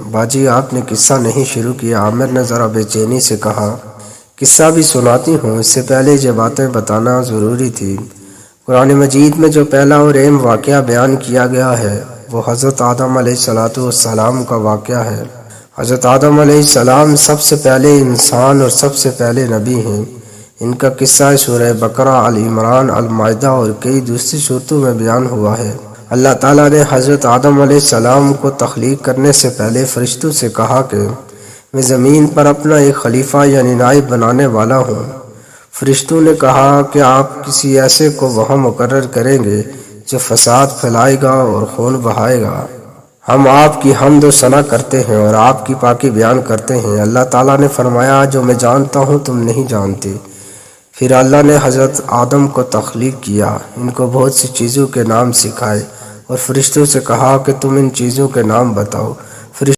बाजी आपने किस्सा नहीं शुरू किया। आमिर ने ज़रा बेचैनी से कहा, किस्सा भी सुनाती हूँ, इससे पहले ये बातें बताना ज़रूरी थी। कुरान मजीद में जो पहला और अहम वाक़या बयान किया गया है वो हज़रत आदम अलैहिस्सलाम का वाक़या है। हज़रत आदम अलैहिस्सलाम सबसे पहले इंसान और सबसे पहले नबी हैं। इनका किस्सा सूरह बकरा, अल इमरान, अल माइदा और कई दूसरी सूरतों में बयान हुआ है। अल्लाह ताला ने हज़रत आदम अलैहिस्सलाम को तख्लीक करने से पहले फ़रिश्तों से कहा कि मैं ज़मीन पर अपना एक खलीफा यानी नाइब बनाने वाला हूँ। फ़रिश्तों ने कहा कि आप किसी ऐसे को वहाँ मुकर्रर करेंगे जो फसाद फैलाएगा और खून बहाएगा। हम आपकी हम्द व सना करते हैं और आपकी पाकी बयान करते हैं। अल्लाह ताला ने फरमाया, जो मैं जानता हूँ तुम नहीं जानते। फिर अल्लाह ने हज़रत आदम को तख्लीक किया, इनको बहुत सी चीज़ों के नाम सिखाए और फरिश्तों से कहा कि तुम इन चीज़ों के नाम बताओ।